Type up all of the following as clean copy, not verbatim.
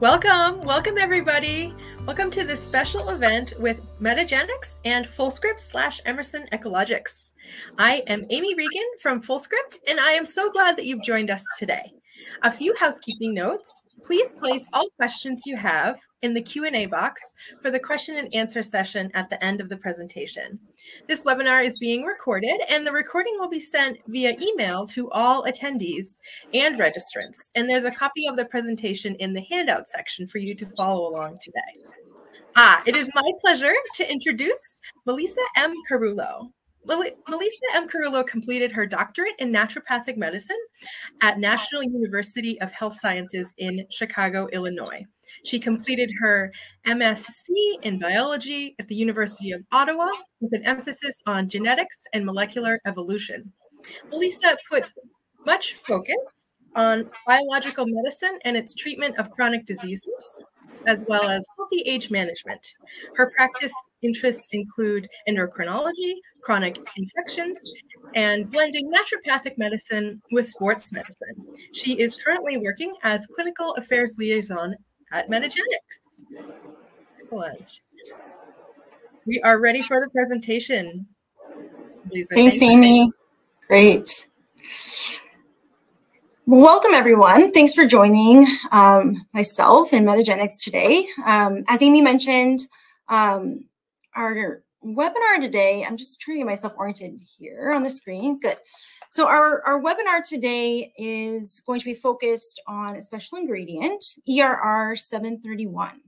Welcome everybody. Welcome to this special event with Metagenics and Fullscript/Emerson Ecologics. I am Amy Regan from Fullscript, and I am so glad that you've joined us today. A few housekeeping notes. Please place all questions you have in the Q&A box for the question and answer session at the end of the presentation. This webinar is being recorded, and the recording will be sent via email to all attendees and registrants. And there's a copy of the presentation in the handout section for you to follow along today. It is my pleasure to introduce Malisa M. Carullo. Malisa M. Carullo completed her doctorate in naturopathic medicine at National University of Health Sciences in Chicago, Illinois. She completed her MSc in biology at the University of Ottawa with an emphasis on genetics and molecular evolution. Malisa puts much focus on biological medicine and its treatment of chronic diseases, as well as healthy age management. Her practice interests include endocrinology, chronic infections, and blending naturopathic medicine with sports medicine. She is currently working as clinical affairs liaison at Metagenics. Excellent. We are ready for the presentation. Lisa, thanks, Amy. Great. Well, welcome, everyone. Thanks for joining myself and Metagenics today. As Amy mentioned, our webinar today, I'm just trying to get myself oriented here on the screen. Good. So our webinar today is going to be focused on a special ingredient, ERr 731.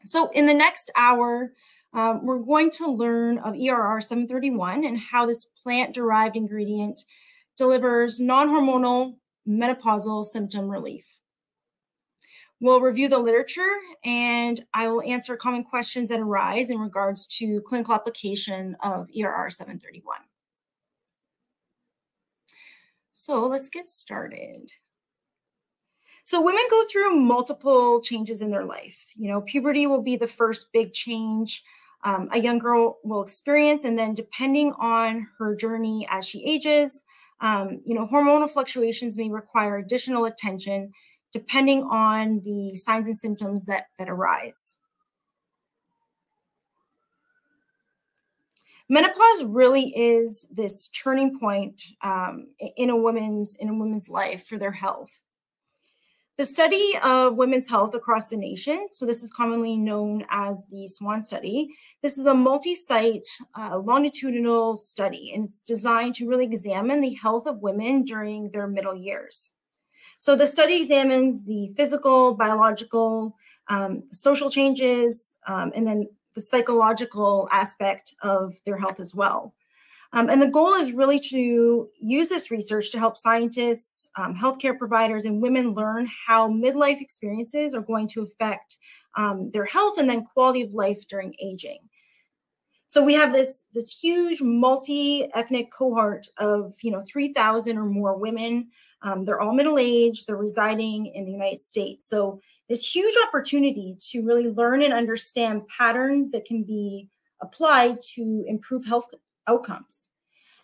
So in the next hour, we're going to learn of ERr 731 and how this plant-derived ingredient delivers non-hormonal menopausal symptom relief. We'll review the literature, and I will answer common questions that arise in regards to clinical application of ERr 731. So let's get started. So women go through multiple changes in their life. You know, puberty will be the first big change a young girl will experience, and then depending on her journey as she ages, hormonal fluctuations may require additional attention depending on the signs and symptoms that arise. Menopause really is this turning point in a woman's life for their health. The study of women's health across the nation, so this is commonly known as the SWAN study. This is a multi-site longitudinal study, and it's designed to really examine the health of women during their middle years. So the study examines the physical, biological, social changes, and then the psychological aspect of their health as well. And the goal is really to use this research to help scientists, healthcare providers, and women learn how midlife experiences are going to affect their health and then quality of life during aging. So we have this huge multi-ethnic cohort of 3,000 or more women. They're all middle-aged. They're residing in the United States. So this huge opportunity to really learn and understand patterns that can be applied to improve health outcomes.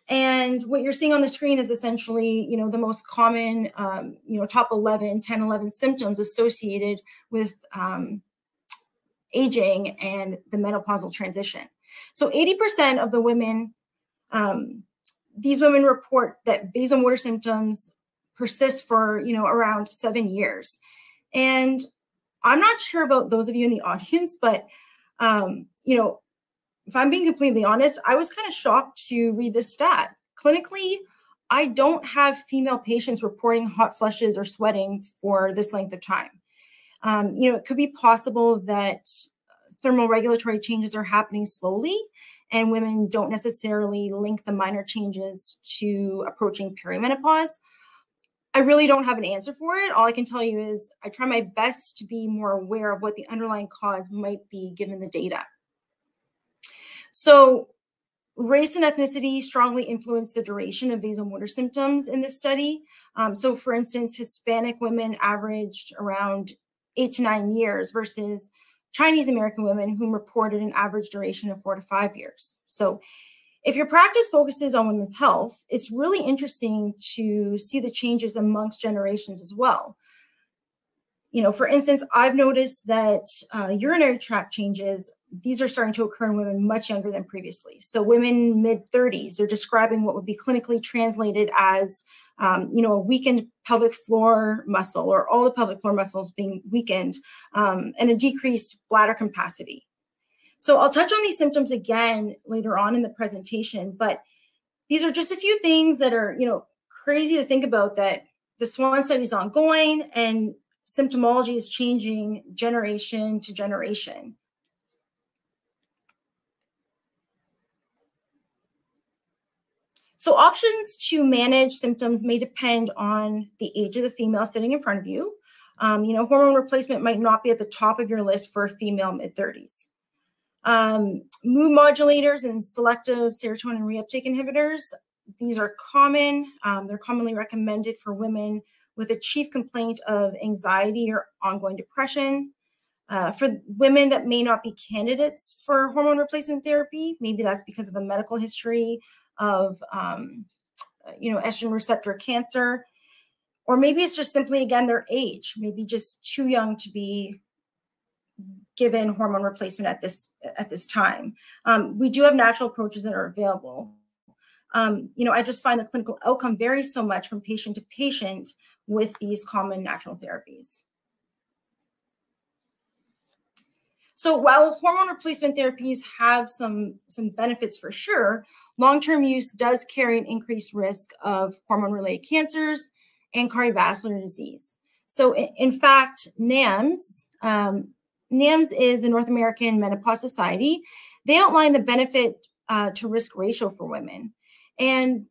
And what you're seeing on the screen is essentially, the most common, top 10, 11 symptoms associated with aging and the menopausal transition. So 80% of the women, these women report that vasomotor symptoms persist for, around 7 years. And I'm not sure about those of you in the audience, but, if I'm being completely honest, I was kind of shocked to read this stat. Clinically, I don't have female patients reporting hot flushes or sweating for this length of time. It could be possible that thermoregulatory changes are happening slowly and women don't necessarily link the minor changes to approaching perimenopause. I really don't have an answer for it. All I can tell you is I try my best to be more aware of what the underlying cause might be given the data. So race and ethnicity strongly influence the duration of vasomotor symptoms in this study. So for instance, Hispanic women averaged around 8 to 9 years versus Chinese American women who reported an average duration of 4 to 5 years. So if your practice focuses on women's health, it's really interesting to see the changes amongst generations as well. For instance, I've noticed that urinary tract changes, these are starting to occur in women much younger than previously. So women mid-30s, they're describing what would be clinically translated as, a weakened pelvic floor muscle, or all the pelvic floor muscles being weakened, and a decreased bladder capacity. So I'll touch on these symptoms again later on in the presentation, but these are just a few things that are, crazy to think about, that the SWAN study is ongoing and symptomology is changing generation to generation. So options to manage symptoms may depend on the age of the female sitting in front of you. Hormone replacement might not be at the top of your list for a female mid-30s. Mood modulators and selective serotonin reuptake inhibitors, these are common. They're commonly recommended for women with a chief complaint of anxiety or ongoing depression. For women that may not be candidates for hormone replacement therapy, maybe that's because of a medical history of, estrogen receptor cancer, or maybe it's just simply, again, their age, maybe just too young to be given hormone replacement at this time. We do have natural approaches that are available. I just find the clinical outcome varies so much from patient to patient with these common natural therapies. So while hormone replacement therapies have some benefits for sure, long-term use does carry an increased risk of hormone-related cancers and cardiovascular disease. So in fact, NAMS is the North American Menopause Society. They outline the benefit to risk ratio for women. And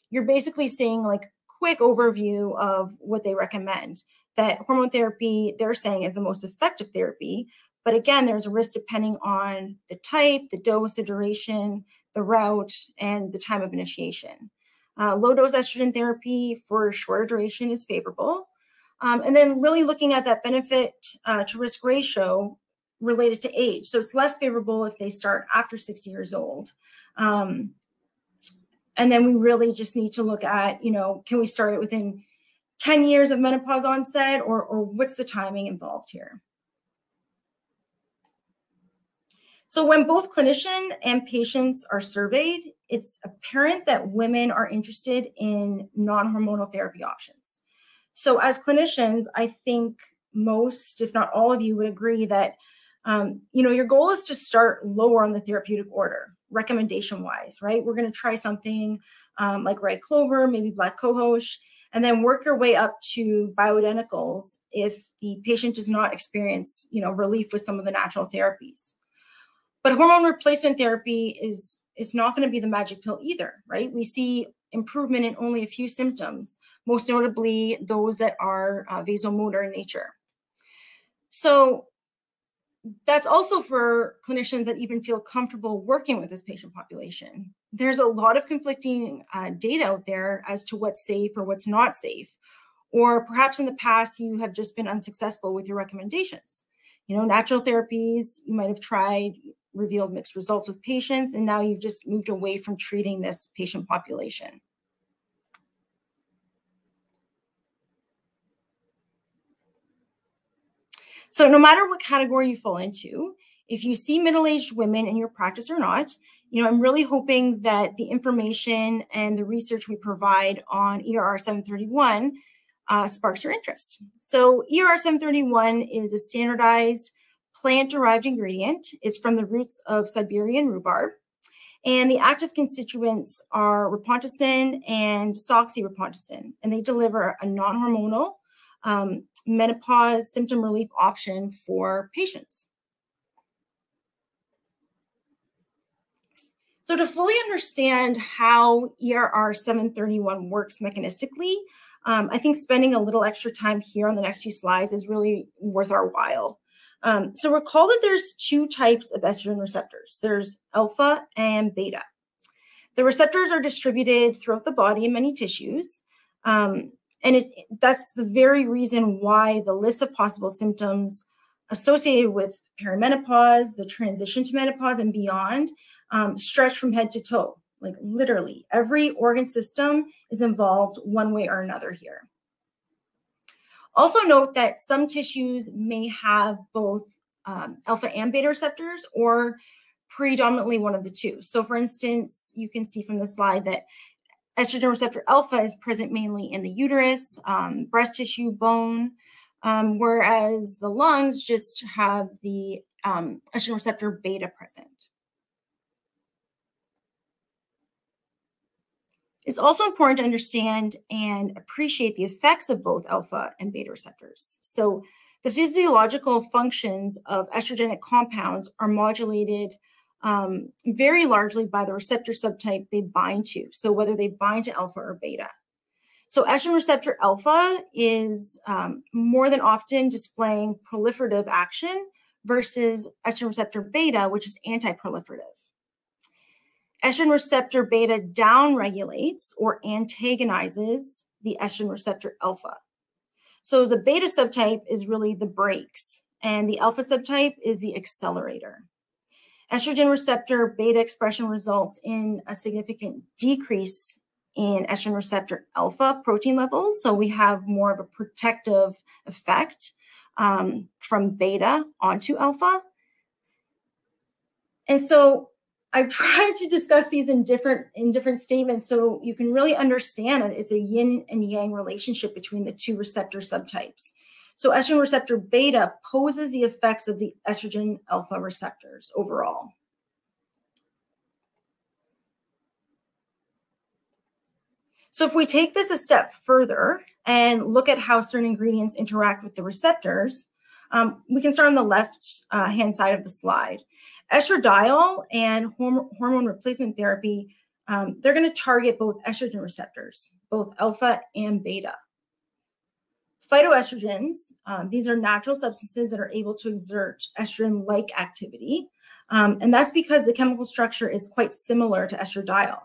you're basically seeing like quick overview of what they recommend. That hormone therapy, they're saying, is the most effective therapy. But again, there's a risk depending on the type, the dose, the duration, the route, and the time of initiation. Low-dose estrogen therapy for shorter duration is favorable. And then really looking at that benefit to risk ratio related to age. So it's less favorable if they start after 60 years old. And then we really just need to look at, can we start it within 10 years of menopause onset, or what's the timing involved here? So when both clinician and patients are surveyed, it's apparent that women are interested in non-hormonal therapy options. So as clinicians, I think most, if not all of you, would agree that, your goal is to start lower on the therapeutic order, recommendation-wise, right? We're going to try something like red clover, maybe black cohosh, and then work your way up to bioidenticals if the patient does not experience, relief with some of the natural therapies. But hormone replacement therapy is not going to be the magic pill either, right? We see improvement in only a few symptoms, most notably those that are vasomotor in nature. So that's also for clinicians that even feel comfortable working with this patient population. There's a lot of conflicting data out there as to what's safe or what's not safe. Or perhaps in the past, you have just been unsuccessful with your recommendations. Natural therapies you might have tried revealed mixed results with patients, and now you've just moved away from treating this patient population. So no matter what category you fall into, if you see middle-aged women in your practice or not, I'm really hoping that the information and the research we provide on ERr 731 sparks your interest. So ERr 731 is a standardized plant-derived ingredient. It's from the roots of Siberian rhubarb. And the active constituents are rhaptonicum and soxyrhaptonicum, and they deliver a non-hormonal menopause symptom relief option for patients. So to fully understand how ERr 731 works mechanistically, I think spending a little extra time here on the next few slides is really worth our while. So recall that there's two types of estrogen receptors. There's alpha and beta. The receptors are distributed throughout the body in many tissues. And that's the very reason why the list of possible symptoms associated with perimenopause, the transition to menopause and beyond, stretch from head to toe. Like literally every organ system is involved one way or another here. Also note that some tissues may have both alpha and beta receptors, or predominantly one of the two. So for instance, you can see from the slide that estrogen receptor alpha is present mainly in the uterus, breast tissue, bone, whereas the lungs just have the estrogen receptor beta present. It's also important to understand and appreciate the effects of both alpha and beta receptors. So the physiological functions of estrogenic compounds are modulated very largely by the receptor subtype they bind to, so whether they bind to alpha or beta. So estrogen receptor alpha is more than often displaying proliferative action versus estrogen receptor beta, which is anti-proliferative. Estrogen receptor beta downregulates or antagonizes the estrogen receptor alpha. So the beta subtype is really the brakes, and the alpha subtype is the accelerator. Estrogen receptor beta expression results in a significant decrease in estrogen receptor alpha protein levels. So we have more of a protective effect from beta onto alpha. And so I've tried to discuss these in different statements so you can really understand that it's a yin and yang relationship between the two receptor subtypes. So estrogen receptor beta poses the effects of the estrogen alpha receptors overall. So if we take this a step further and look at how certain ingredients interact with the receptors, we can start on the left hand side of the slide. Estradiol and hormone replacement therapy, they're going to target both estrogen receptors, both alpha and beta. Phytoestrogens, these are natural substances that are able to exert estrogen-like activity, and that's because the chemical structure is quite similar to estradiol.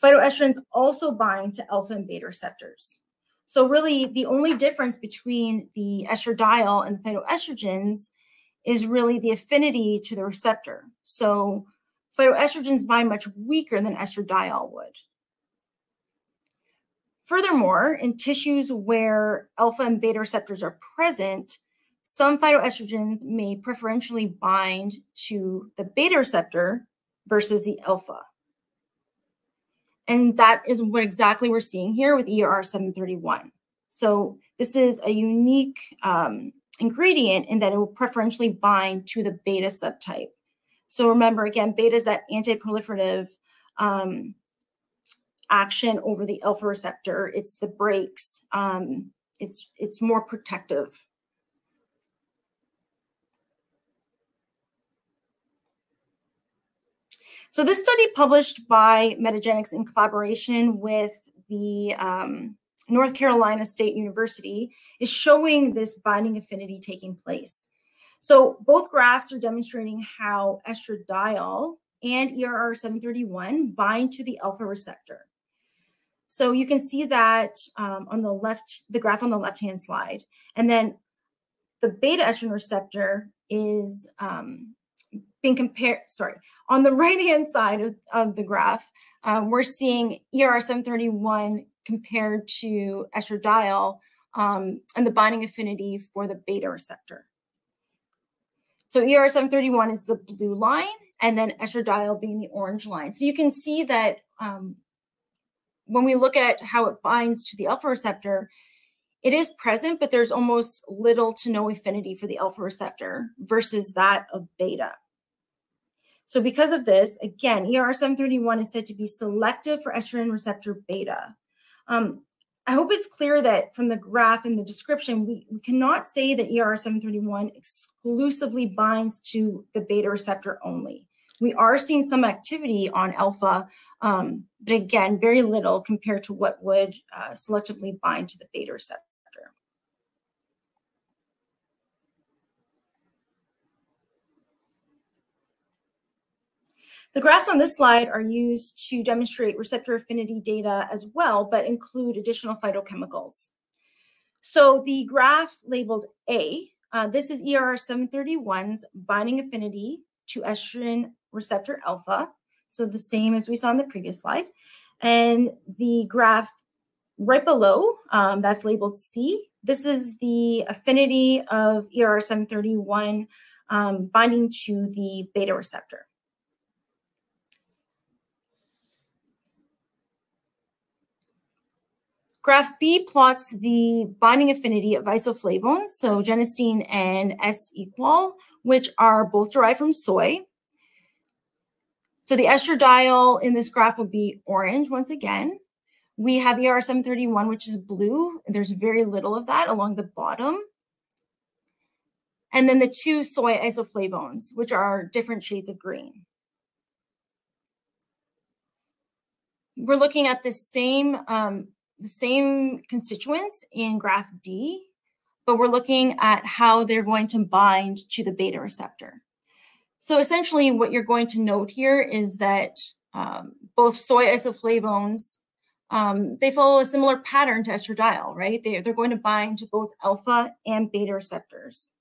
Phytoestrogens also bind to alpha and beta receptors. So really, the only difference between the estradiol and the phytoestrogens is really the affinity to the receptor. So phytoestrogens bind much weaker than estradiol would. Furthermore, in tissues where alpha and beta receptors are present, some phytoestrogens may preferentially bind to the beta receptor versus the alpha. And that is what exactly we're seeing here with ERr 731. So this is a unique ingredient in that it will preferentially bind to the beta subtype. So remember, again, beta is that anti-proliferative action over the alpha receptor. It's the brakes. It's more protective. So this study published by Metagenics in collaboration with the North Carolina State University is showing this binding affinity taking place. So both graphs are demonstrating how estradiol and ERr 731 bind to the alpha receptor. So you can see that on the left, the graph on the left-hand slide, and then the beta estrogen receptor is being compared, on the right-hand side of the graph, we're seeing ERr 731 compared to estradiol and the binding affinity for the beta receptor. So ERr 731 is the blue line, and then estradiol being the orange line. So you can see that when we look at how it binds to the alpha receptor, it is present, but there's almost little to no affinity for the alpha receptor versus that of beta. So because of this, again, ERr 731 is said to be selective for estrogen receptor beta. I hope it's clear that from the graph and the description, we cannot say that ERr 731 exclusively binds to the beta receptor only. We are seeing some activity on alpha, but again, very little compared to what would selectively bind to the beta receptor. The graphs on this slide are used to demonstrate receptor affinity data as well, but include additional phytochemicals. So the graph labeled A, this is ERr 731's binding affinity to estrogen receptor alpha, so the same as we saw in the previous slide. And the graph right below, that's labeled C, this is the affinity of ERr 731 binding to the beta receptor. Graph B plots the binding affinity of isoflavones, so genistein and S-equol, which are both derived from soy. So the estradiol in this graph would be orange once again. We have ERr 731, which is blue. There's very little of that along the bottom. And then the two soy isoflavones, which are different shades of green. We're looking at the same constituents in graph D, but we're looking at how they're going to bind to the beta receptor. So essentially what you're going to note here is that both soy isoflavones, they follow a similar pattern to estradiol, right? They're going to bind to both alpha and beta receptors.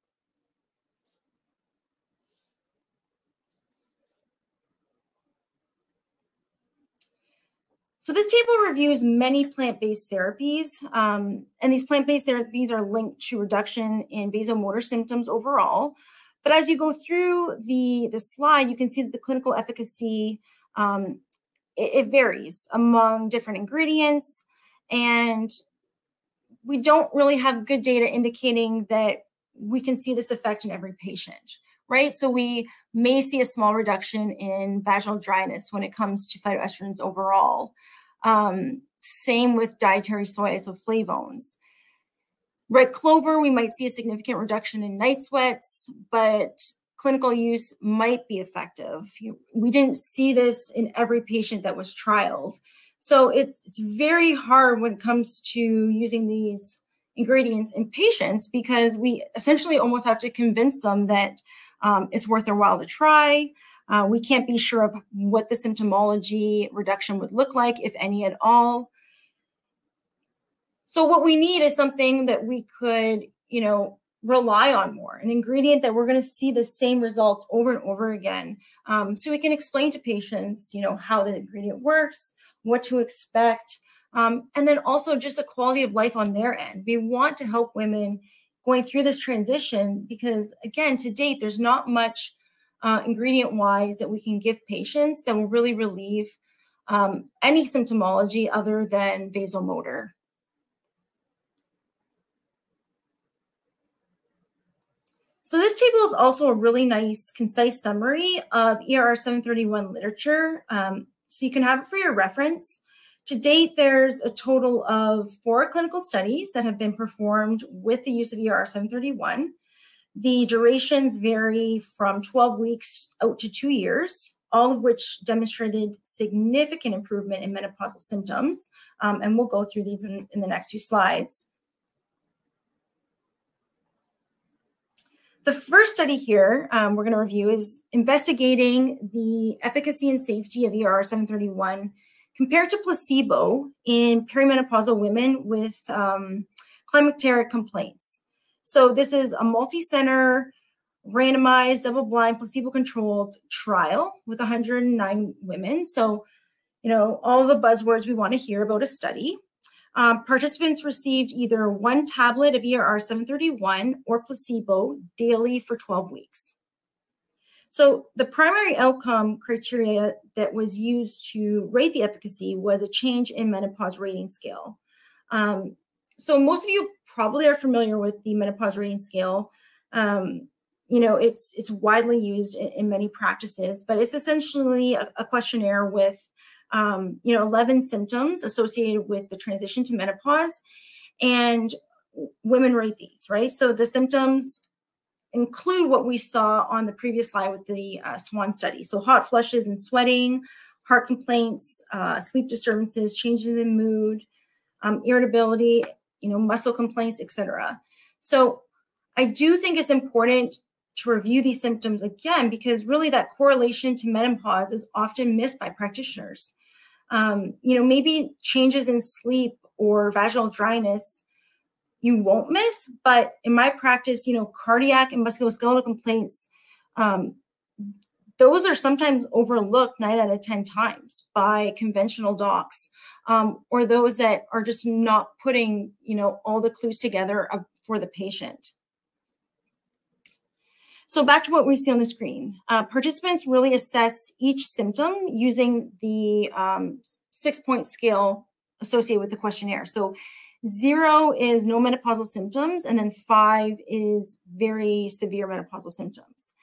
So this table reviews many plant-based therapies, and these plant-based therapies are linked to reduction in vasomotor symptoms overall. But as you go through the slide, you can see that the clinical efficacy, it varies among different ingredients, and we don't really have good data indicating that we can see this effect in every patient, right? So we may see a small reduction in vaginal dryness when it comes to phytoestrogens overall. Same with dietary soy isoflavones. Red clover, we might see a significant reduction in night sweats, but clinical use might be effective. We didn't see this in every patient that was trialed. So it's very hard when it comes to using these ingredients in patients because we essentially almost have to convince them that it's worth their while to try. We can't be sure of what the symptomology reduction would look like, if any at all. So what we need is something that we could, rely on more, an ingredient that we're going to see the same results over and over again. So we can explain to patients, how the ingredient works, what to expect, and then also just a quality of life on their end. We want to help women going through this transition because, again, to date, there's not much ingredient-wise that we can give patients that will really relieve any symptomology other than vasomotor. So this table is also a really nice, concise summary of ERr 731 literature. So you can have it for your reference. To date, there's a total of 4 clinical studies that have been performed with the use of ERr 731. The durations vary from 12 weeks out to 2 years, all of which demonstrated significant improvement in menopausal symptoms. And we'll go through these in the next few slides. The first study here we're going to review is investigating the efficacy and safety of ERr 731 compared to placebo in perimenopausal women with climacteric complaints. So this is a multi-center, randomized, double-blind, placebo-controlled trial with 109 women. So, all the buzzwords we want to hear about a study. Participants received either 1 tablet of ERr 731 or placebo daily for 12 weeks. So the primary outcome criteria that was used to rate the efficacy was a change in menopause rating scale. So most of you probably are familiar with the menopause rating scale. It's widely used in many practices, but it's essentially a questionnaire with 11 symptoms associated with the transition to menopause, and women rate these, right? So the symptoms include what we saw on the previous slide with the SWAN study. So hot flushes and sweating, heart complaints, sleep disturbances, changes in mood, irritability, muscle complaints, etc. So I do think it's important to review these symptoms again, because really that correlation to menopause is often missed by practitioners. Maybe changes in sleep or vaginal dryness you won't miss, but in my practice, cardiac and musculoskeletal complaints those are sometimes overlooked 9 out of 10 times by conventional docs, or those that are just not putting, all the clues together for the patient. So back to what we see on the screen. Participants really assess each symptom using the 6-point scale associated with the questionnaire. So 0 is no menopausal symptoms, and then 5 is very severe menopausal symptoms.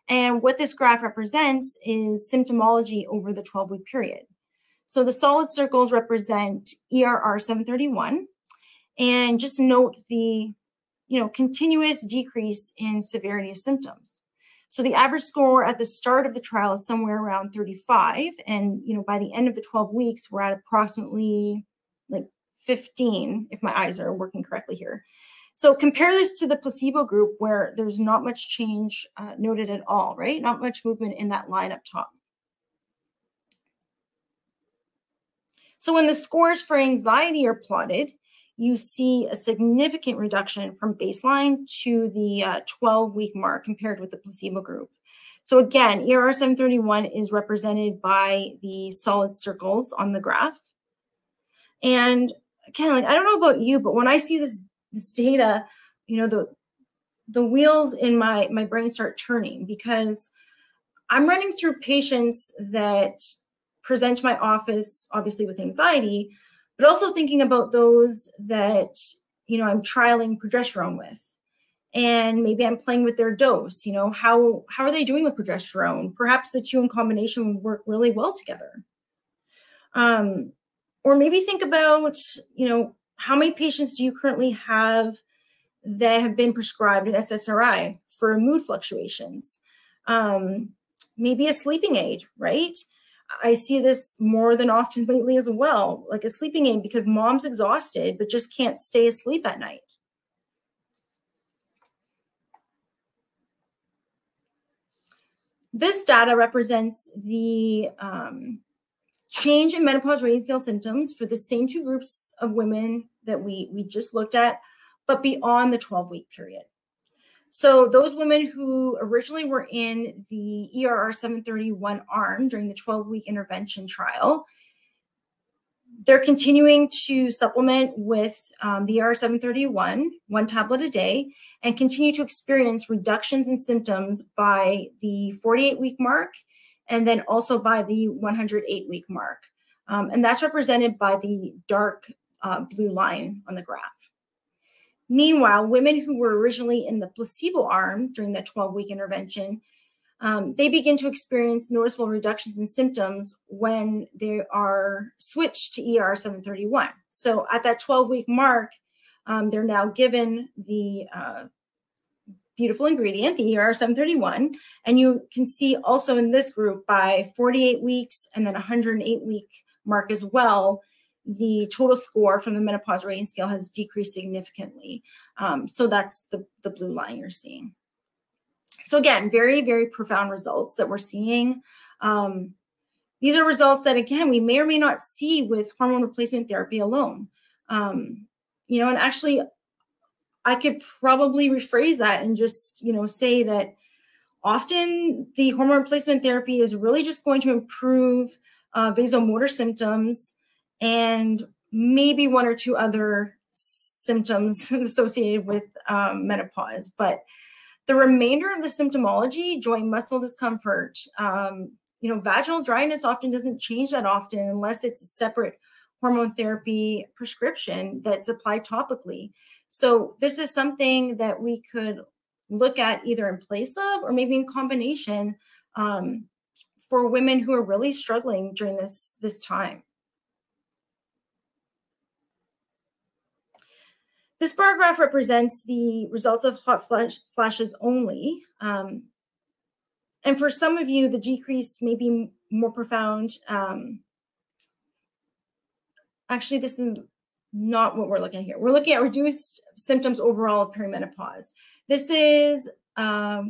And what this graph represents is symptomology over the 12-week period. So the solid circles represent ERr 731, and just note the continuous decrease in severity of symptoms. So the average score at the start of the trial is somewhere around 35. And, by the end of the 12 weeks, we're at approximately like 15, if my eyes are working correctly here. So compare this to the placebo group where there's not much change noted at all, right? Not much movement in that line up top. So when the scores for anxiety are plotted, you see a significant reduction from baseline to the 12-week mark compared with the placebo group. So again, ERr 731 is represented by the solid circles on the graph. And again, I don't know about you, but when I see this data, the wheels in my brain start turning, because I'm running through patients that present to my office, obviously with anxiety, but also thinking about those that, I'm trialing progesterone with. And maybe I'm playing with their dose. How are they doing with progesterone? Perhaps the two in combination would work really well together. Or maybe think about, how many patients do you currently have that have been prescribed an SSRI for mood fluctuations? Maybe a sleeping aid, right? I see this more than often lately as well, like a sleeping aid because mom's exhausted, but just can't stay asleep at night. This data represents the change in menopause rating scale symptoms for the same two groups of women that we just looked at, but beyond the 12-week period. So those women who originally were in the ERr 731 arm during the 12-week intervention trial, they're continuing to supplement with the ERr 731, 1 tablet a day, and continue to experience reductions in symptoms by the 48-week mark, and then also by the 108-week mark. And that's represented by the dark blue line on the graph. Meanwhile, women who were originally in the placebo arm during that 12-week intervention, they begin to experience noticeable reductions in symptoms when they are switched to ERr 731. So at that 12-week mark, they're now given the beautiful ingredient, the ERr 731, and you can see also in this group by 48 weeks and then 108-week mark as well, the total score from the menopause rating scale has decreased significantly. So that's the blue line you're seeing. So again, very, very profound results that we're seeing. These are results that, again, we may or may not see with hormone replacement therapy alone. And actually, I could probably rephrase that and just, say that often the hormone replacement therapy is really just going to improve vasomotor symptoms and maybe 1 or 2 other symptoms associated with menopause. But the remainder of the symptomology, joint muscle discomfort, vaginal dryness often doesn't change that often unless it's a separate hormone therapy prescription that's applied topically. So this is something that we could look at either in place of or maybe in combination for women who are really struggling during this time. This bar graph represents the results of hot flashes only. And for some of you, the decrease may be more profound. Actually, this is not what we're looking at here. We're looking at reduced symptoms overall of perimenopause. This is, let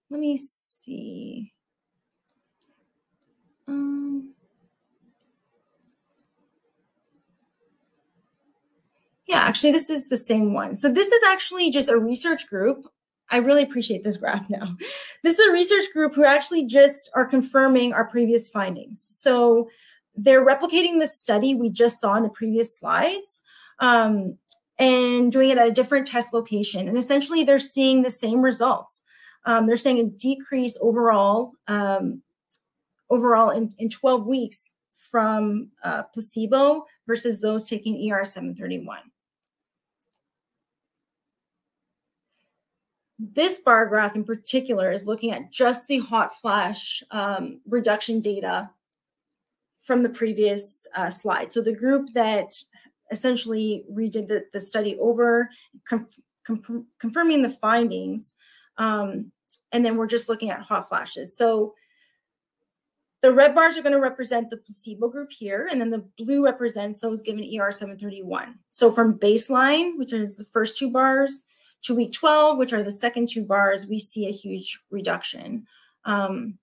me see. Yeah, actually, this is the same one. So this is actually just a research group I really appreciate this graph now. This is a research group who actually just are confirming our previous findings. So they're replicating the study we just saw in the previous slides, and doing it at a different test location. And essentially, they're seeing the same results. They're saying a decrease overall in 12 weeks from placebo versus those taking ER731. This bar graph in particular is looking at just the hot flash reduction data from the previous slide. So the group that essentially redid the study over, confirming the findings, and then we're just looking at hot flashes. So the red bars are going to represent the placebo group here, and then the blue represents those given ER731. So from baseline, which is the first two bars, to week 12, which are the second two bars, we see a huge reduction. And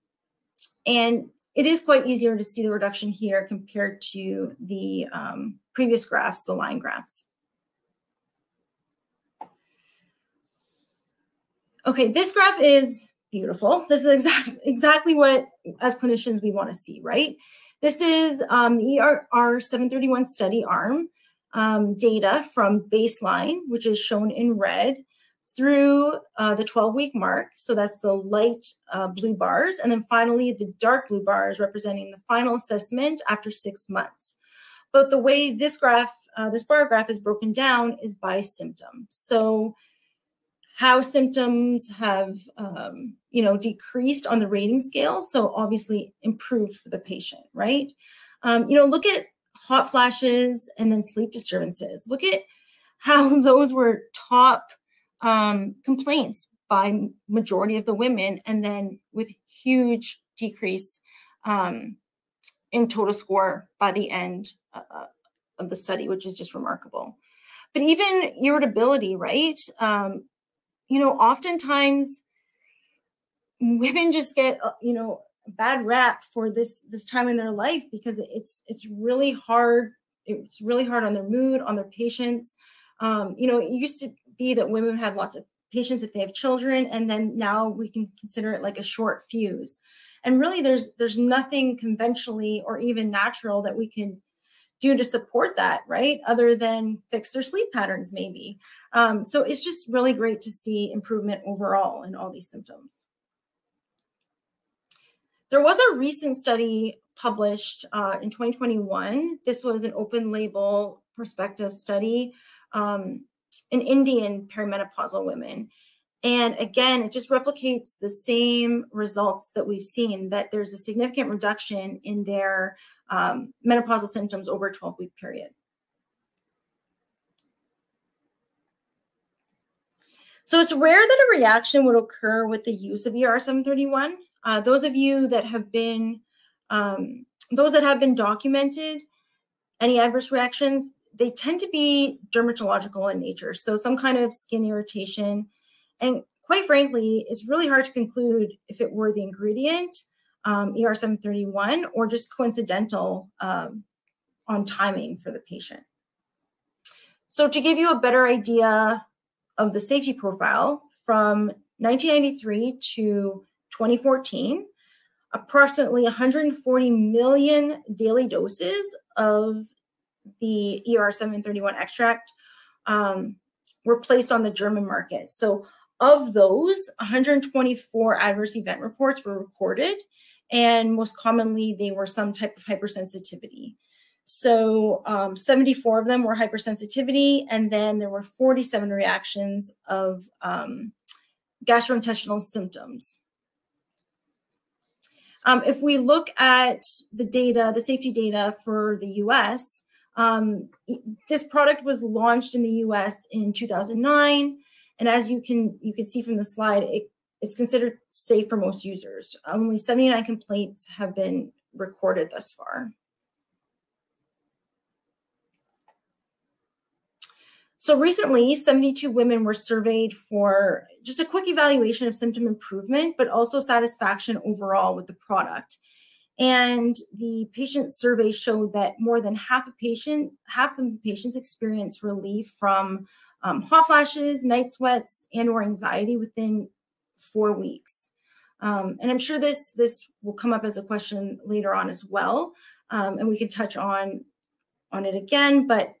it is quite easier to see the reduction here compared to the previous graphs, the line graphs. Okay, this graph is beautiful. This is exactly what, as clinicians, we want to see, right? This is the ER731 study arm data from baseline, which is shown in red, through the 12-week mark. So that's the light blue bars. And then finally, the dark blue bars representing the final assessment after 6 months. But the way this graph, this bar graph is broken down is by symptom. So how symptoms have, decreased on the rating scale. So obviously improved for the patient, right? Look at hot flashes and then sleep disturbances. Look at how those were top complaints by majority of the women, and then with huge decrease in total score by the end of the study, which is just remarkable. But even irritability, right? Oftentimes women just get, a bad rap for this time in their life because it's really hard. It's really hard on their mood, on their patients. It used to be that women have lots of patients if they have children, and then now we can consider it like a short fuse. And really, there's nothing conventionally or even natural that we can do to support that, right? Other than fix their sleep patterns, maybe. So it's just really great to see improvement overall in all these symptoms. There was a recent study published in 2021. This was an open label prospective study in Indian perimenopausal women. And again, it just replicates the same results that we've seen, that there's a significant reduction in their menopausal symptoms over a 12-week period. So it's rare that a reaction would occur with the use of ER731. Those of you that have been, those that have been documented, any adverse reactions, they tend to be dermatological in nature. So some kind of skin irritation. And quite frankly, it's really hard to conclude if it were the ingredient, ER731, or just coincidental on timing for the patient. So to give you a better idea of the safety profile, from 1993 to 2014, approximately 140 million daily doses of the ER731 extract were placed on the German market. So of those, 124 adverse event reports were recorded, and most commonly they were some type of hypersensitivity. So 74 of them were hypersensitivity, and then there were 47 reactions of gastrointestinal symptoms. If we look at the data, the safety data for the US, this product was launched in the US in 2009. And as you can see from the slide, it's considered safe for most users. Only 79 complaints have been recorded thus far. So recently, 72 women were surveyed for just a quick evaluation of symptom improvement, but also satisfaction overall with the product. And the patient survey showed that more than half of the patients experienced relief from hot flashes, night sweats, and or anxiety within 4 weeks. And I'm sure this will come up as a question later on as well, and we can touch on it again. But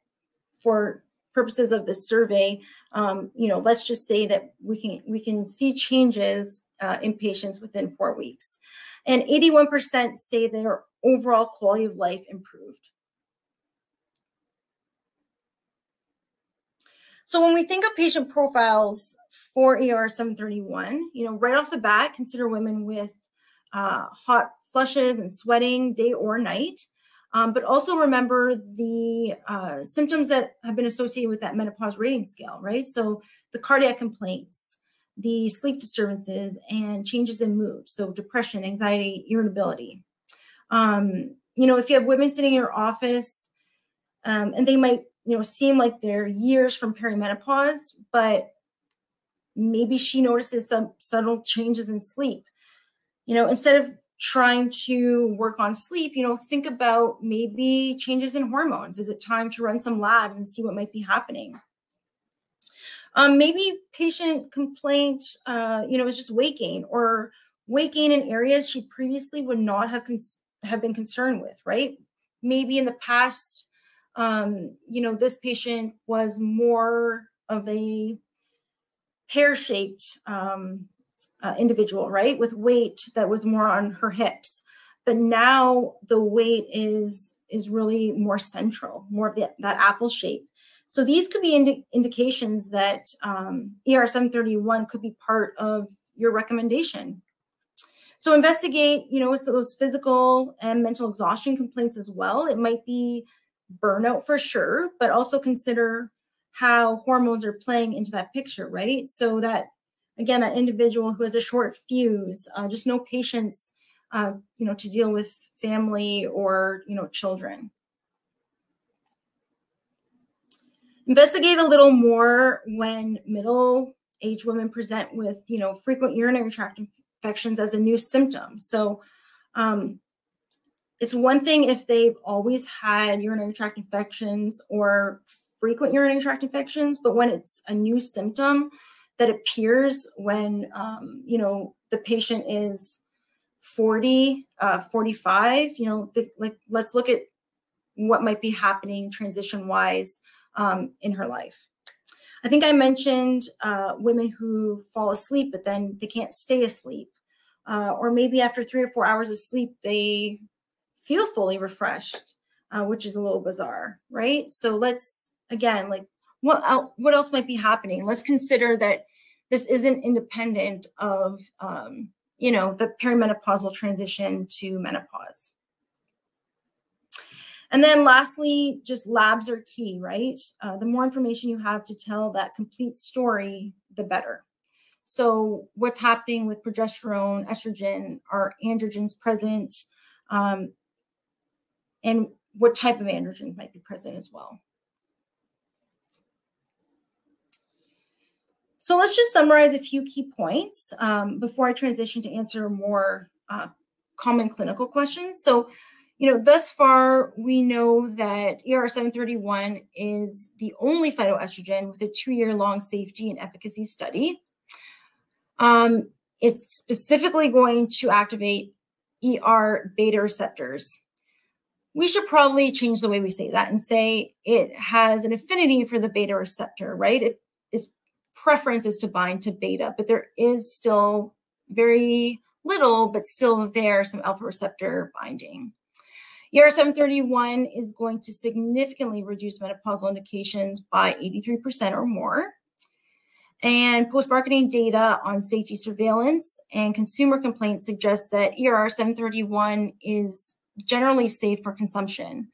for purposes of this survey, let's just say that we can see changes in patients within 4 weeks, and 81% say their overall quality of life improved. So when we think of patient profiles for ER 731, right off the bat, consider women with hot flushes and sweating day or night. But also remember the symptoms that have been associated with that menopause rating scale, right? So the cardiac complaints, the sleep disturbances, and changes in mood. So depression, anxiety, irritability. If you have women sitting in your office and they might, seem like they're years from perimenopause, but maybe she notices some subtle changes in sleep. Instead of trying to work on sleep, think about maybe changes in hormones. Is it time to run some labs and see what might be happening? Maybe patient complaint, is just weight gain, or weight gain in areas she previously would not have been concerned with, right? Maybe in the past, this patient was more of a pear-shaped individual, right? With weight that was more on her hips. But now the weight is really more central, more of that apple shape. So these could be indications that ER 731 could be part of your recommendation. So investigate, those physical and mental exhaustion complaints as well. It might be burnout for sure, but also consider how hormones are playing into that picture, right? So that, again, that individual who has a short fuse, just no patience, to deal with family or, children. Investigate a little more when middle-aged women present with, frequent urinary tract infections as a new symptom. So it's one thing if they've always had urinary tract infections or frequent urinary tract infections, but when it's a new symptom that appears when, the patient is 40, 45, let's look at what might be happening transition-wise in her life. I think I mentioned women who fall asleep, but then they can't stay asleep. Or maybe after 3 or 4 hours of sleep, they feel fully refreshed, which is a little bizarre, right? So let's, again, what else might be happening? Let's consider that this isn't independent of, the perimenopausal transition to menopause. And then lastly, just labs are key, right? The more information you have to tell that complete story, the better. So what's happening with progesterone, estrogen, are androgens present? And what type of androgens might be present as well. So let's just summarize a few key points before I transition to answer more common clinical questions. So, thus far, we know that ER 731 is the only phytoestrogen with a 2-year-long safety and efficacy study. It's specifically going to activate ER beta receptors. We should probably change the way we say that and say it has an affinity for the beta receptor, right? Its preference is to bind to beta, but there is still very little, but still there, some alpha receptor binding. ER 731 is going to significantly reduce menopausal indications by 83% or more. And post-marketing data on safety surveillance and consumer complaints suggests that ER 731 is generally safe for consumption.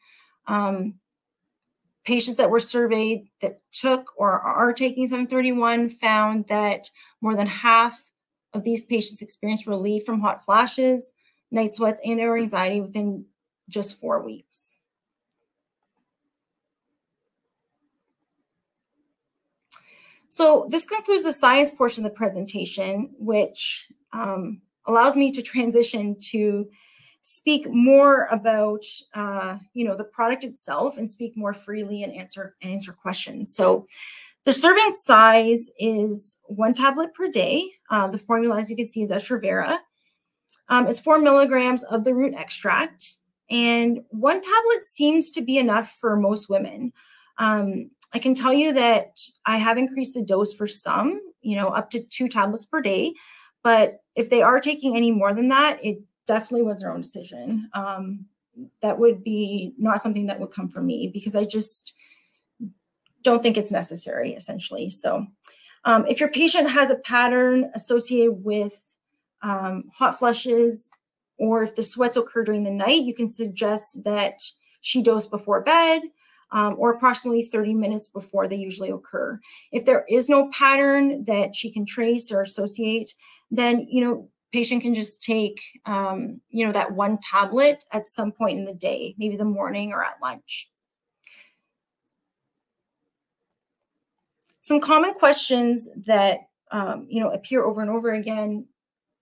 Patients that were surveyed that took or are taking 731 found that more than half of these patients experienced relief from hot flashes, night sweats, and or anxiety within just 4 weeks. So this concludes the science portion of the presentation, which allows me to transition to speak more about, the product itself and speak more freely and answer questions. So The serving size is 1 tablet per day. The formula, as you can see, is Estrovera. It's 4 milligrams of the root extract, and 1 tablet seems to be enough for most women. I can tell you that I have increased the dose for some, up to 2 tablets per day, but if they are taking any more than that, it definitely was their own decision. That would be not something that would come from me, because I just don't think it's necessary, essentially. So if your patient has a pattern associated with hot flushes, or if the sweats occur during the night, you can suggest that she dose before bed, or approximately 30 minutes before they usually occur. If there is no pattern that she can trace or associate, then, patient can just take, that 1 tablet at some point in the day, maybe the morning or at lunch. Some common questions that, appear over and over again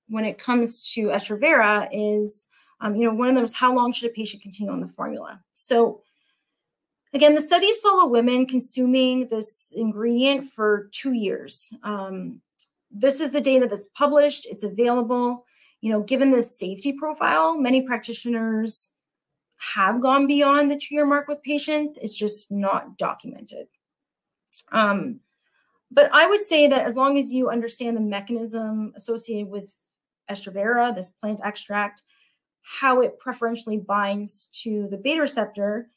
when it comes to Estrovera is, one of them is, how long should a patient continue on the formula? So again, the studies follow women consuming this ingredient for 2 years. This is the data that's published. It's available. Given the safety profile, many practitioners have gone beyond the 2-year mark with patients. It's just not documented. But I would say that as long as you understand the mechanism associated with Estrovera, this plant extract, how it preferentially binds to the beta receptor,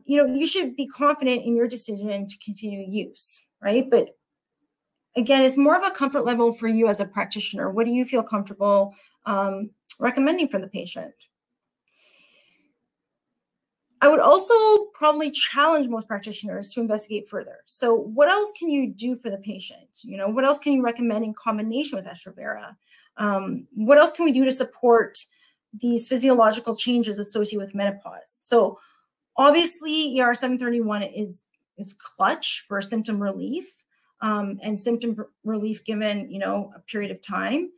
you should be confident in your decision to continue use, right? But again, it's more of a comfort level for you as a practitioner. What do you feel comfortable recommending for the patient? I would also probably challenge most practitioners to investigate further. So what else can you do for the patient? What else can you recommend in combination with Estrovera? What else can we do to support these physiological changes associated with menopause? So obviously, ER731 is clutch for symptom relief, and symptom relief given, a period of time.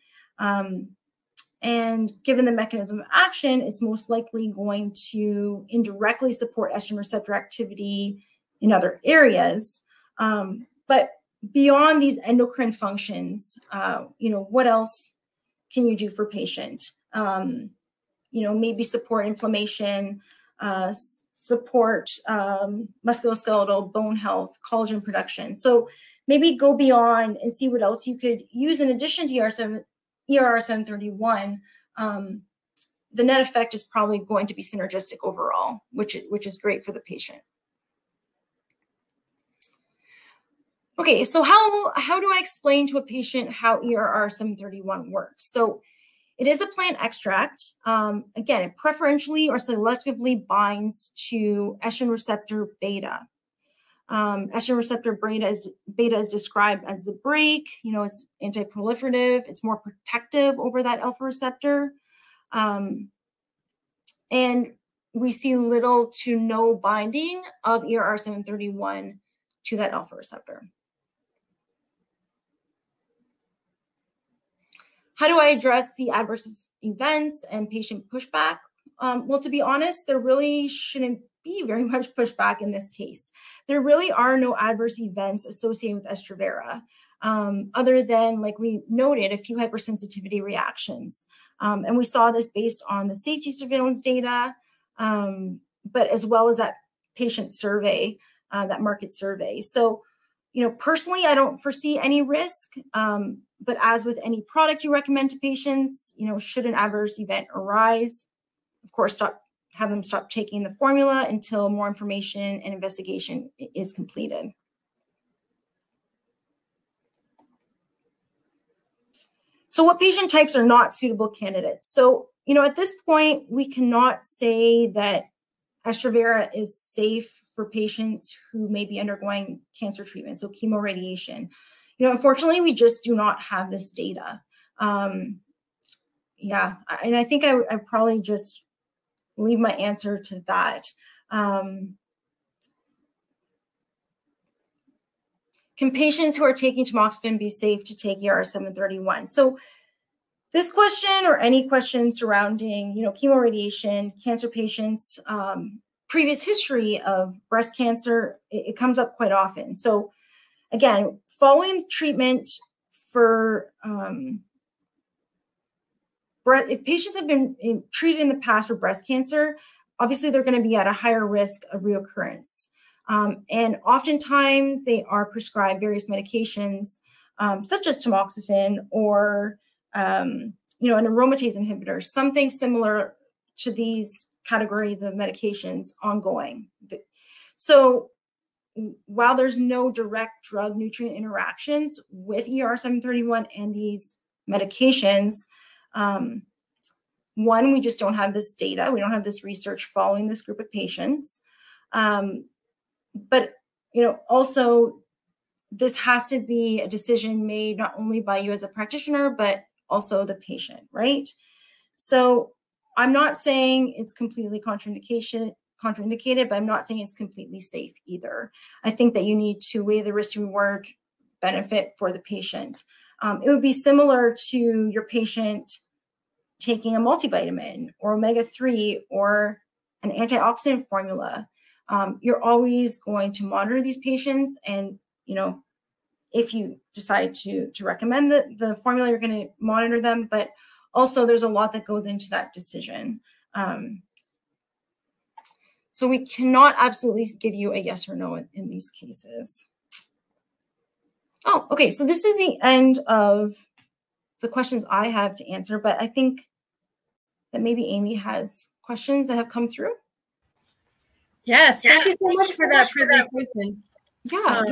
And given the mechanism of action, it's most likely going to indirectly support estrogen receptor activity in other areas. But beyond these endocrine functions, what else can you do for patient? Maybe support inflammation, support musculoskeletal bone health, collagen production. So maybe go beyond and see what else you could use in addition to ER731. The net effect is probably going to be synergistic overall, which is great for the patient. Okay, so how do I explain to a patient how ERR731 works? So it is a plant extract. Again, it preferentially or selectively binds to estrogen receptor beta. Estrogen receptor beta is described as the brake. It's anti-proliferative. It's more protective over that alpha receptor. And we see little to no binding of ERR731 to that alpha receptor. How do I address the adverse events and patient pushback? Well, to be honest, there really shouldn't be very much pushback in this case. There really are no adverse events associated with Estrovera, other than, like we noted, a few hypersensitivity reactions. And we saw this based on the safety surveillance data, but as well as that patient survey, that market survey. So, personally, I don't foresee any risk, but as with any product you recommend to patients, should an adverse event arise, of course, have them stop taking the formula until more information and investigation is completed. So what patient types are not suitable candidates? So, at this point, we cannot say that Estrovera is safe for patients who may be undergoing cancer treatment, so chemoradiation. Unfortunately, we just do not have this data. Yeah, and I think I probably just leave my answer to that. Can patients who are taking tamoxifen be safe to take ER731? So this question, or any question surrounding, chemoradiation, cancer patients, previous history of breast cancer, it comes up quite often. So Again, following treatment for if patients have been treated in the past for breast cancer, obviously they're going to be at a higher risk of reoccurrence. And oftentimes they are prescribed various medications, such as tamoxifen or, an aromatase inhibitor, something similar to these categories of medications ongoing. So while there's no direct drug nutrient interactions with ER731 and these medications, one, we just don't have this data. We don't have this research following this group of patients. But, also this has to be a decision made not only by you as a practitioner, but also the patient, right? So I'm not saying it's completely contraindicated, but I'm not saying it's completely safe either. I think that you need to weigh the risk reward benefit for the patient. It would be similar to your patient taking a multivitamin or omega-3 or an antioxidant formula. You're always going to monitor these patients, and if you decide to recommend the formula, you're going to monitor them, but also there's a lot that goes into that decision. So we cannot absolutely give you a yes or no in these cases. Oh, okay. So this is the end of the questions I have to answer, but I think that maybe Amy has questions that have come through. Yes, thank you so much for that presentation. Yeah,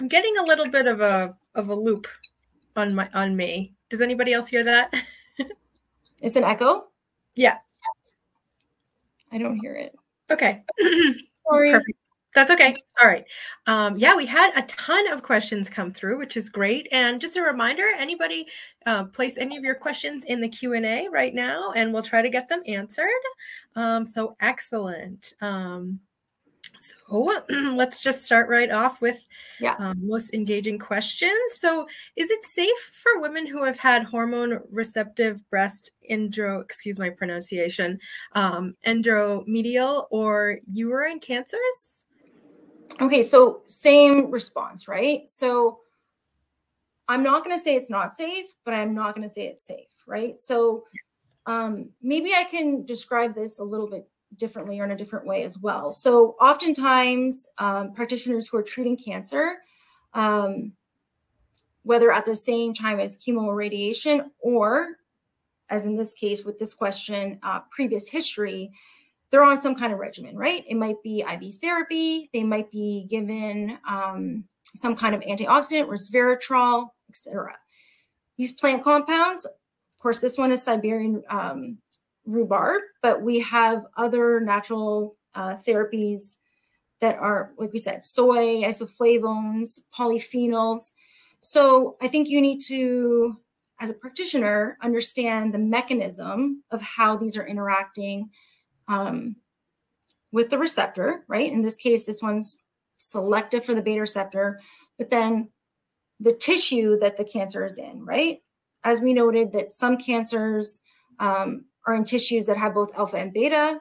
I'm getting a little bit of a loop on me. Does anybody else hear that? It's an echo? Yeah. I don't hear it. Okay. Sorry. Perfect. That's okay. All right. Yeah, we had a ton of questions come through, which is great. And just a reminder, anybody place any of your questions in the Q&A right now, and we'll try to get them answered. So excellent. So let's just start right off with most engaging questions. So is it safe for women who have had hormone receptive breast endometrial or uterine cancers? Okay, so same response, right? So I'm not going to say it's not safe, but I'm not going to say it's safe, right? So maybe I can describe this a little bit differently or in a different way as well. So oftentimes practitioners who are treating cancer, whether at the same time as chemo or radiation, or as in this case with this question, previous history, they're on some kind of regimen, right? It might be IV therapy. They might be given some kind of antioxidant, resveratrol, etc. These plant compounds, of course, this one is Siberian rhubarb, but we have other natural therapies that are, like we said, soy, isoflavones, polyphenols. So I think you need to, as a practitioner, understand the mechanism of how these are interacting with the receptor, right? In this case, this one's selective for the beta receptor, but then the tissue that the cancer is in, right? As we noted that some cancers are in tissues that have both alpha and beta.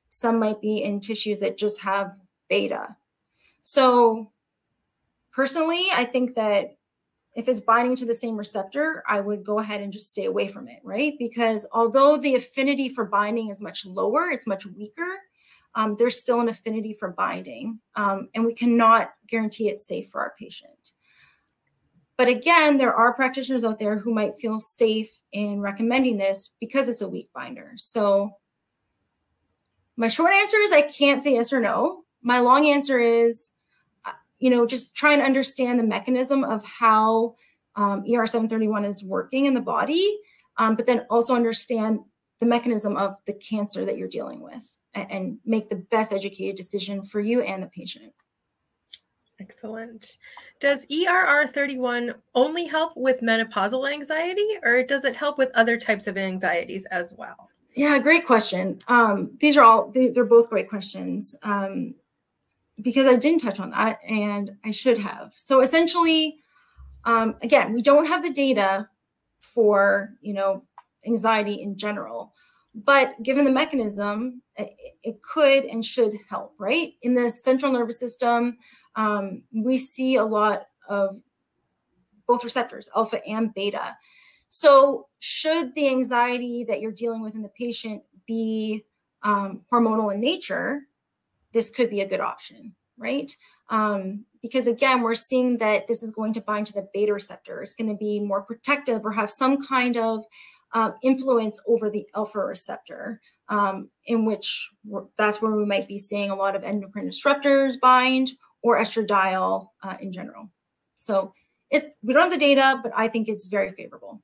Some might be in tissues that just have beta. So personally, I think that if it's binding to the same receptor, I would go ahead and just stay away from it, right? Because although the affinity for binding is much lower, it's much weaker, there's still an affinity for binding, and we cannot guarantee it's safe for our patient. But again, there are practitioners out there who might feel safe in recommending this because it's a weak binder. So my short answer is I can't say yes or no. My long answer is, just try and understand the mechanism of how ER731 is working in the body, but then also understand the mechanism of the cancer that you're dealing with and make the best educated decision for you and the patient. Excellent. Does ERR31 only help with menopausal anxiety, or does it help with other types of anxieties as well? Yeah, great question. They're both great questions. Because I didn't touch on that and I should have. So essentially, again, we don't have the data for, anxiety in general. But given the mechanism, it could and should help, right? In the central nervous system, we see a lot of both receptors, alpha and beta. So should the anxiety that you're dealing with in the patient be hormonal in nature, this could be a good option, right? Because again, we're seeing that this is going to bind to the beta receptor. It's going to be more protective or have some kind of influence over the alpha receptor, in which that's where we might be seeing a lot of endocrine disruptors bind or estradiol in general. So we don't have the data, but I think it's very favorable.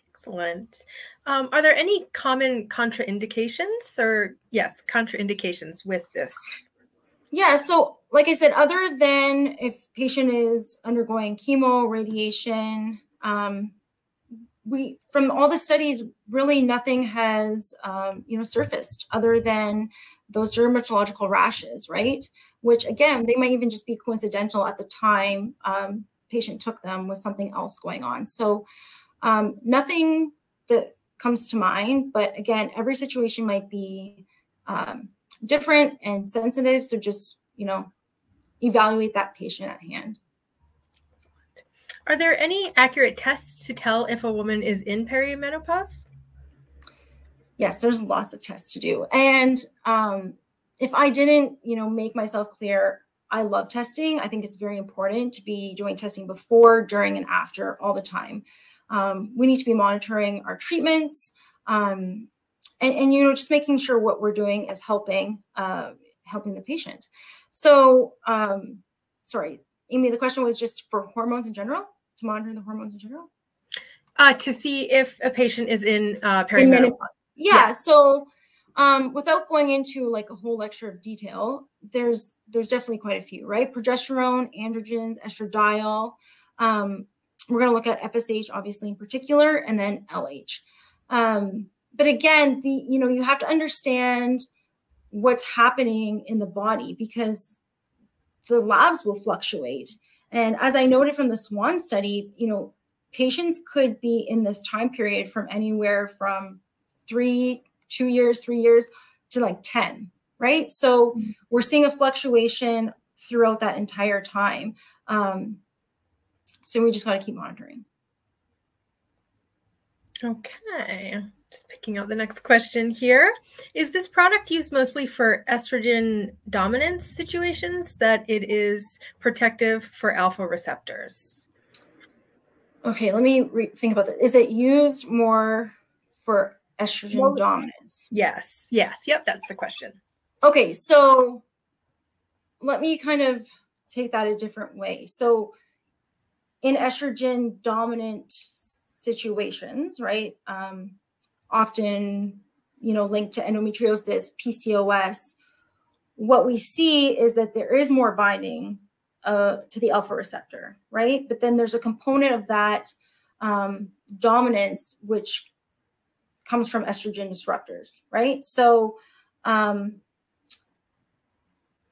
Excellent. Are there any common contraindications or contraindications with this? Yeah, so like I said, other than if patient is undergoing chemo, radiation, from all the studies, really nothing has surfaced other than those dermatological rashes, right? Which again, they might even just be coincidental at the time patient took them with something else going on. So nothing that comes to mind, but again, every situation might be different and sensitive. So just, evaluate that patient at hand. Are there any accurate tests to tell if a woman is in perimenopause? Yes, there's lots of tests to do. And if I didn't, make myself clear, I love testing. I think it's very important to be doing testing before, during, and after all the time. We need to be monitoring our treatments and just making sure what we're doing is helping the patient. So, sorry, Amy, the question was just for hormones in general, to monitor the hormones in general? To see if a patient is in perimenopause. Yeah. So without going into like a whole lecture of detail, there's definitely quite a few, right? Progesterone, androgens, estradiol. We're going to look at FSH, obviously, in particular, and then LH. But again, you have to understand what's happening in the body because the labs will fluctuate. And as I noted from the SWAN study, patients could be in this time period from anywhere from 2 years, 3 years to like 10, right? So we're seeing a fluctuation throughout that entire time. So we just got to keep monitoring. Okay. Just picking out the next question here. Is this product used mostly for estrogen dominance situations that it is protective for alpha receptors? Okay, let me think about that. Is it used more for estrogen dominance? Yes. Yep, that's the question. Okay, so let me kind of take that a different way. So in estrogen dominant situations, right? Often, linked to endometriosis, PCOS, what we see is that there is more binding to the alpha receptor, right? But then there's a component of that dominance, which comes from estrogen disruptors, right? So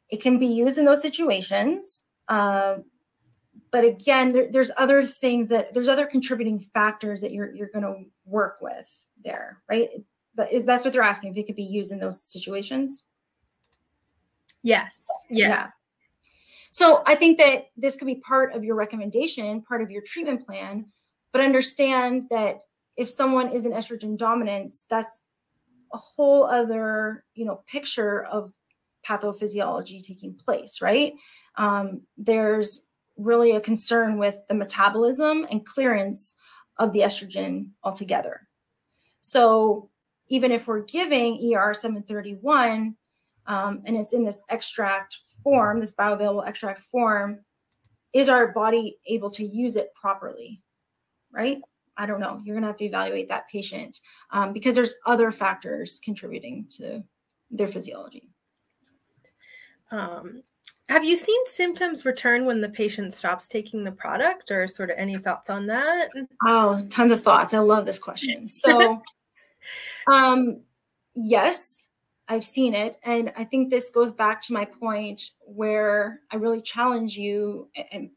it can be used in those situations. But again, there's other things there's other contributing factors that you're going to work with there, right? That's what they're asking, if it could be used in those situations? Yes. Yeah. So I think that this could be part of your recommendation, part of your treatment plan, but understand that if someone is in estrogen dominance, that's a whole other, picture of pathophysiology taking place, right? There's really a concern with the metabolism and clearance of the estrogen altogether. So even if we're giving ER731 and it's in this extract form, this bioavailable extract form, is our body able to use it properly, right? I don't know. You're going to have to evaluate that patient because there's other factors contributing to their physiology. Have you seen symptoms return when the patient stops taking the product, or sort of any thoughts on that? Oh, tons of thoughts. I love this question. So, yes, I've seen it. And I think this goes back to my point where I really challenge you and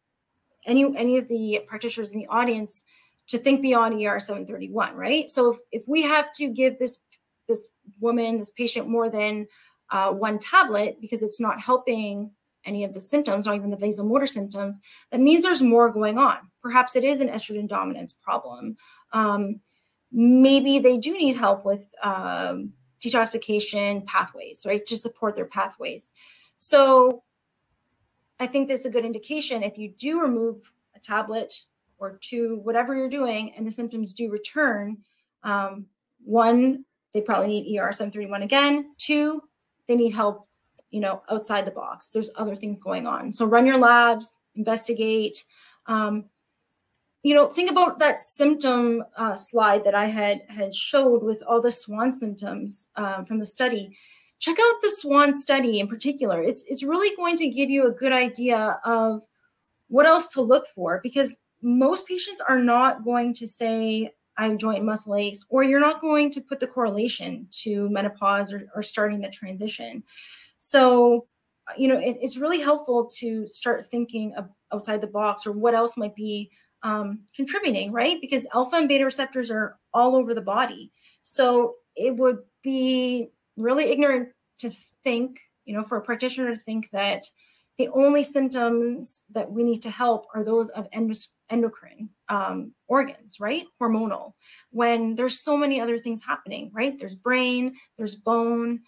any of the practitioners in the audience to think beyond ER731, right? So if we have to give this woman, this patient, more than one tablet because it's not helping any of the symptoms, not even the vasomotor symptoms, that means there's more going on. Perhaps it is an estrogen dominance problem. Maybe they do need help with detoxification pathways, right, to support their pathways. So I think that's a good indication. If you do remove a tablet or two, whatever you're doing, and the symptoms do return, one, they probably need ER 731 again. Two, they need help, you know, outside the box. There's other things going on. So run your labs, investigate. You know, think about that symptom slide that I had showed with all the SWAN symptoms from the study. Check out the SWAN study in particular. It's really going to give you a good idea of what else to look for, because most patients are not going to say, I have joint and muscle aches, or you're not going to put the correlation to menopause or starting the transition. So, you know, it's really helpful to start thinking outside the box, or what else might be contributing, right? Because alpha and beta receptors are all over the body. So it would be really ignorant to think, you know, for a practitioner to think that the only symptoms that we need to help are those of endocrine organs, right? Hormonal, when there's so many other things happening, right? There's brain, there's bone,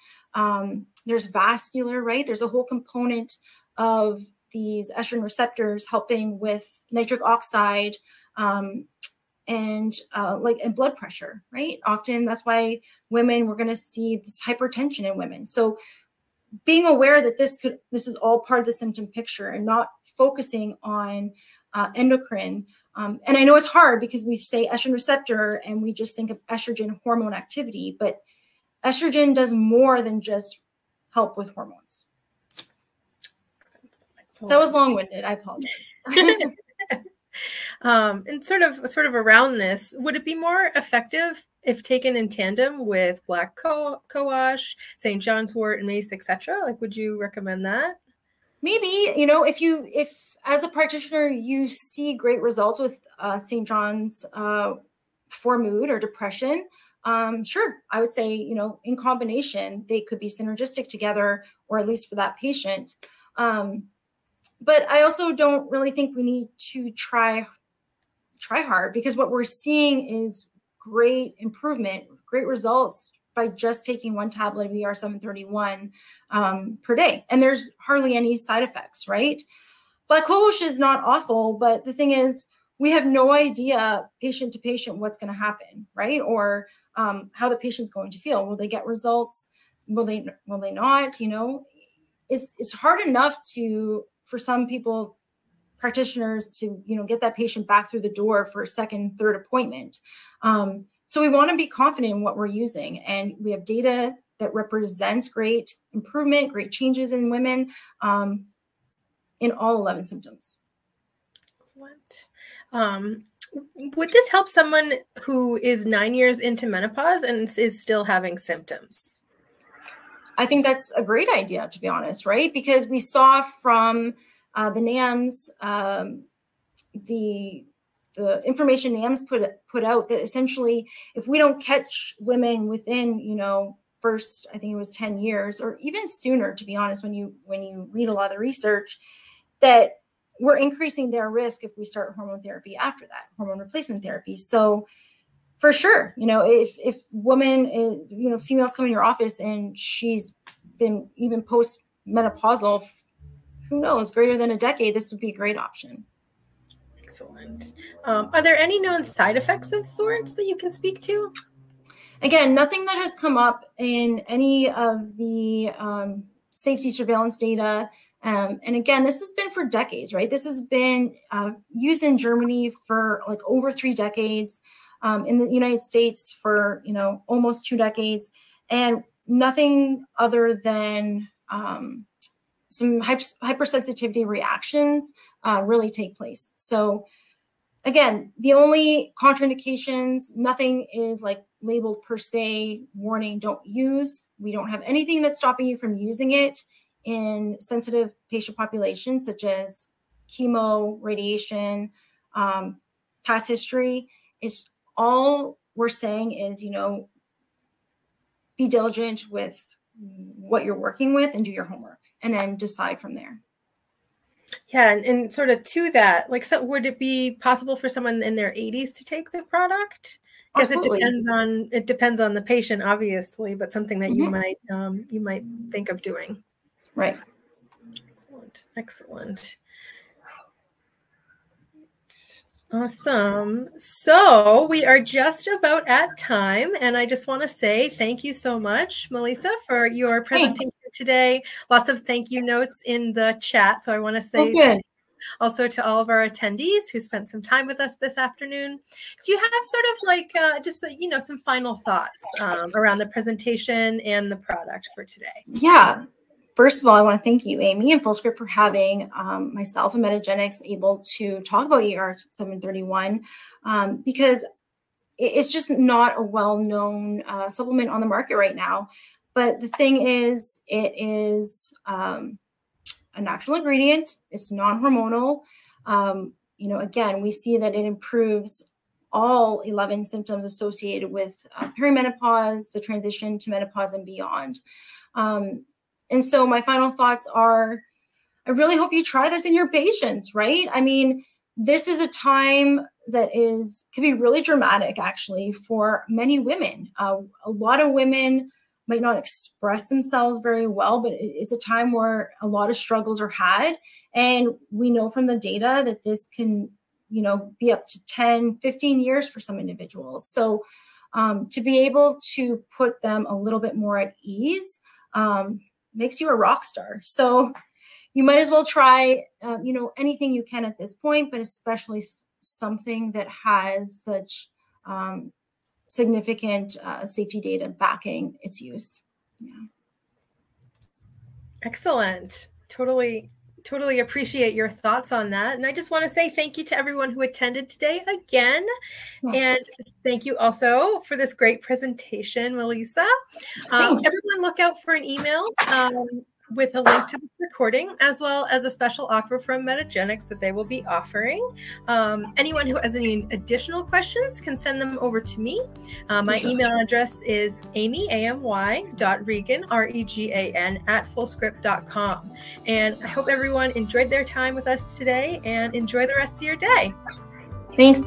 there's vascular, right? There's a whole component of these estrogen receptors helping with nitric oxide and blood pressure, right? Often that's why we're going to see this hypertension in women. So being aware that this is all part of the symptom picture and not focusing on endocrine. And I know it's hard because we say estrogen receptor and we just think of estrogen hormone activity, but estrogen does more than just help with hormones. That was long-winded. I apologize. And sort of around this, would it be more effective if taken in tandem with black cohosh, St. John's wort, and mace, etc.? Like, would you recommend that? Maybe, you know, if as a practitioner you see great results with St. John's for mood or depression, sure, I would say, you know, in combination they could be synergistic together, or at least for that patient. But I also don't really think we need to try hard, because what we're seeing is great improvement, great results by just taking one tablet of ER 731 per day. And there's hardly any side effects, right? Black cohosh is not awful, but the thing is, we have no idea patient to patient what's going to happen, right? Or how the patient's going to feel. Will they get results? Will they not? You know, it's hard enough for some people, practitioners, to, you know, get that patient back through the door for a second, third appointment. So we want to be confident in what we're using, and we have data that represents great improvement, great changes in women in all 11 symptoms. Excellent. Would this help someone who is 9 years into menopause and is still having symptoms? I think that's a great idea, to be honest, right? Because we saw from the NAMS, the information NAMS put out, that essentially, if we don't catch women within, you know, first, I think it was 10 years, or even sooner, to be honest, when you read a lot of the research, that we're increasing their risk if we start hormone therapy after that, hormone replacement therapy. So for sure, you know, if woman, you know, females come in your office and she's been even post-menopausal, who knows, greater than a decade, this would be a great option. Excellent. Are there any known side effects of sorts that you can speak to? Again, nothing that has come up in any of the safety surveillance data. And again, this has been for decades, right? This has been used in Germany for like over 3 decades, in the United States for, you know, almost 2 decades, and nothing other than some hypersensitivity reactions really take place. So again, the only contraindications, nothing is like labeled per se, warning, don't use. We don't have anything that's stopping you from using it in sensitive patient populations, such as chemo, radiation, past history. It's all we're saying is, you know, be diligent with what you're working with and do your homework and then decide from there. Yeah, and sort of to that, like, so would it be possible for someone in their 80s to take the product? Because it depends on the patient, obviously, but something that you might think of doing. Right. Excellent. Excellent. Awesome. So we are just about at time, and I just want to say thank you so much, Malisa, for your presentation today. Lots of thank you notes in the chat. So I want to say also to all of our attendees who spent some time with us this afternoon. Do you have sort of like just, you know, some final thoughts around the presentation and the product for today? Yeah. First of all, I want to thank you, Amy, and FullScript for having myself and Metagenics able to talk about ER 731 because it's just not a well-known supplement on the market right now. But the thing is, it is a natural ingredient. It's non-hormonal. You know, again, we see that it improves all 11 symptoms associated with perimenopause, the transition to menopause and beyond. And so my final thoughts are, I really hope you try this in your patients, right? I mean, this is a time that can be really dramatic, actually, for many women. A lot of women might not express themselves very well, but it's a time where a lot of struggles are had. And we know from the data that this can, you know, be up to 10, 15 years for some individuals. So to be able to put them a little bit more at ease, makes you a rock star. So you might as well try, you know, anything you can at this point, but especially something that has such significant safety data backing its use. Yeah. Excellent. Totally appreciate your thoughts on that. And I just want to say thank you to everyone who attended today again. Yes. And thank you also for this great presentation, Malisa. Everyone look out for an email with a link to the recording, as well as a special offer from Metagenics that they will be offering. Anyone who has any additional questions can send them over to me. My email address is amy.regan, R-E-G-A-N, @fullscript.com. And I hope everyone enjoyed their time with us today and enjoy the rest of your day. Thanks.